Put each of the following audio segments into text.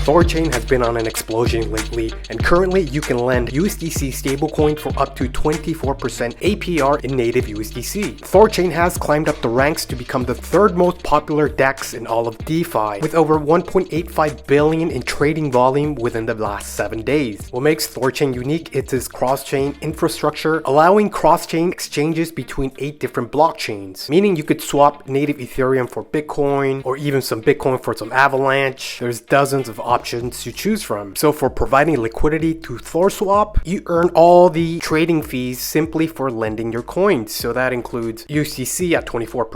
Thorchain has been on an explosion lately, and currently you can lend USDC stablecoin for up to 24% APR in native USDC. Thorchain has climbed up the ranks to become the third most popular DEX in all of DeFi, with over 1.85 billion in trading volume within the last 7 days. What makes Thorchain unique is its cross-chain infrastructure, allowing cross-chain exchanges between 8 different blockchains, meaning you could swap native Ethereum for Bitcoin, or even some Bitcoin for some Avalanche. There's dozens of options to choose from. So for providing liquidity to ThorSwap, you earn all the trading fees simply for lending your coins. So that includes USDC at 24%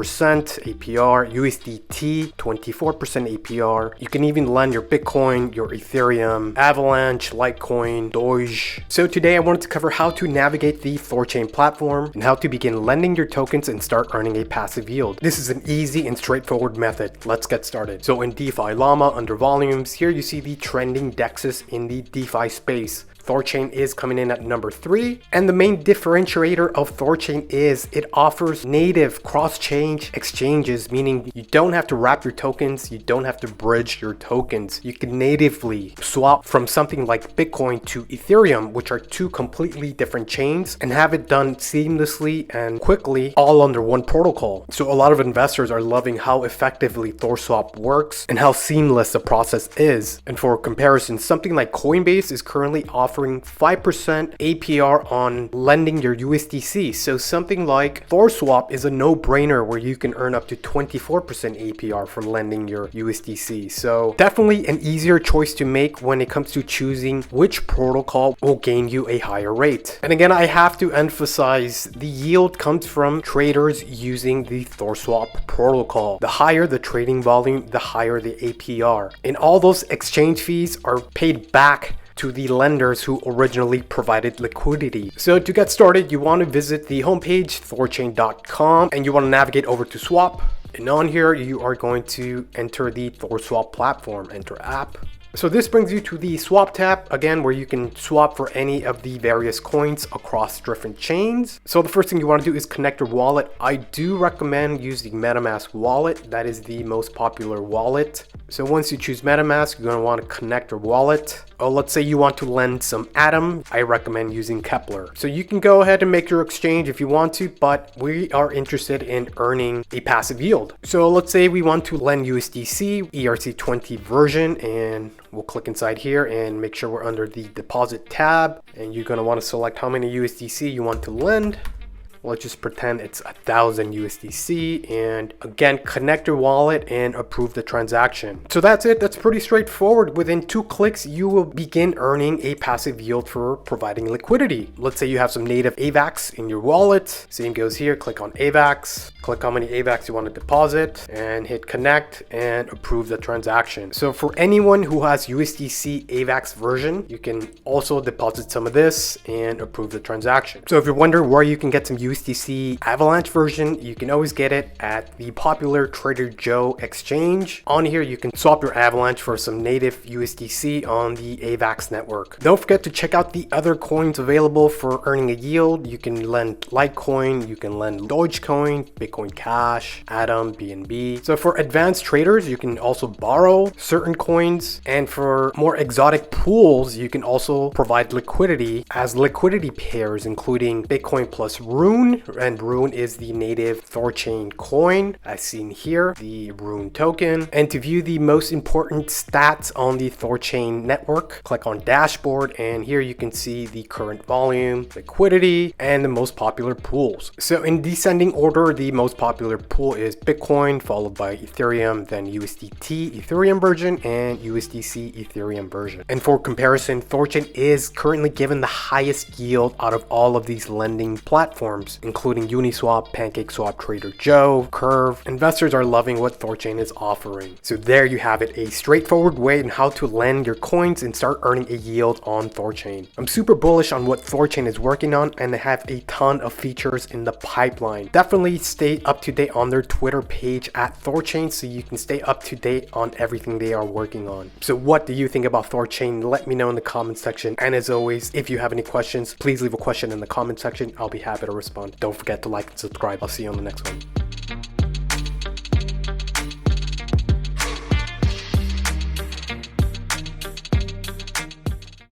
APR, USDT 24% APR. You can even lend your Bitcoin, your Ethereum, Avalanche, Litecoin, Doge. So today I wanted to cover how to navigate the Thorchain platform and how to begin lending your tokens and start earning a passive yield. This is an easy and straightforward method. Let's get started. So in DeFi Llama, under volumes, here you see the trending DEXs in the DeFi space. Thorchain is coming in at number 3, and the main differentiator of Thorchain is it offers native cross-chain exchanges, meaning you don't have to wrap your tokens, you don't have to bridge your tokens. You can natively swap from something like Bitcoin to Ethereum, which are two completely different chains, and have it done seamlessly and quickly, all under one protocol. So a lot of investors are loving how effectively ThorSwap works and how seamless the process is. And for comparison, something like Coinbase is currently offering 5% APR on lending your USDC. So something like ThorSwap is a no-brainer where you can earn up to 24% APR from lending your USDC. So definitely an easier choice to make when it comes to choosing which protocol will gain you a higher rate. And again, I have to emphasize the yield comes from traders using the ThorSwap protocol. The higher the trading volume, the higher the APR. And all those exchange fees are paid back to the lenders who originally provided liquidity. So to get started, you want to visit the homepage thorchain.com and you want to navigate over to swap. And on here, you are going to enter the ThorSwap platform, enter app. So this brings you to the swap tab, again, where you can swap for any of the various coins across different chains. So the first thing you want to do is connect your wallet. I do recommend using MetaMask wallet. That is the most popular wallet. So once you choose MetaMask, you're going to want to connect your wallet. Oh, let's say you want to lend some Atom. I recommend using Kepler. So you can go ahead and make your exchange if you want to, but we are interested in earning a passive yield. So let's say we want to lend USDC ERC20 version, and we'll click inside here and make sure we're under the deposit tab. And you're going to want to select how many USDC you want to lend. Let's just pretend it's 1,000 USDC, and again, connect your wallet and approve the transaction. So that's it. That's pretty straightforward. Within 2 clicks, you will begin earning a passive yield for providing liquidity. Let's say you have some native AVAX in your wallet. Same goes here. Click on AVAX, click how many AVAX you want to deposit, and hit connect and approve the transaction. So for anyone who has USDC AVAX version, you can also deposit some of this and approve the transaction. So if you're wondering where you can get some USDC Avalanche version, you can always get it at the popular Trader Joe exchange. On here, you can swap your Avalanche for some native USDC on the AVAX network. Don't forget to check out the other coins available for earning a yield. You can lend Litecoin, you can lend Dogecoin, Bitcoin Cash, Atom, BNB. So for advanced traders, you can also borrow certain coins. And for more exotic pools, you can also provide liquidity as liquidity pairs, including Bitcoin plus Rune. And Rune is the native Thorchain coin, as seen here, the Rune token. And to view the most important stats on the Thorchain network, click on dashboard, and here you can see the current volume, liquidity, and the most popular pools. So in descending order, the most popular pool is Bitcoin, followed by Ethereum, then USDT Ethereum version, and USDC Ethereum version. And for comparison, Thorchain is currently given the highest yield out of all of these lending platforms, including Uniswap, PancakeSwap, Trader Joe, Curve. Investors are loving what Thorchain is offering. So there you have it, a straightforward way in how to lend your coins and start earning a yield on Thorchain. I'm super bullish on what Thorchain is working on, and they have a ton of features in the pipeline. Definitely stay up to date on their Twitter page at Thorchain so you can stay up to date on everything they are working on. So what do you think about Thorchain? Let me know in the comment section. And as always, if you have any questions, please leave a question in the comment section. I'll be happy to respond. Don't forget to like and subscribe. I'll see you on the next one.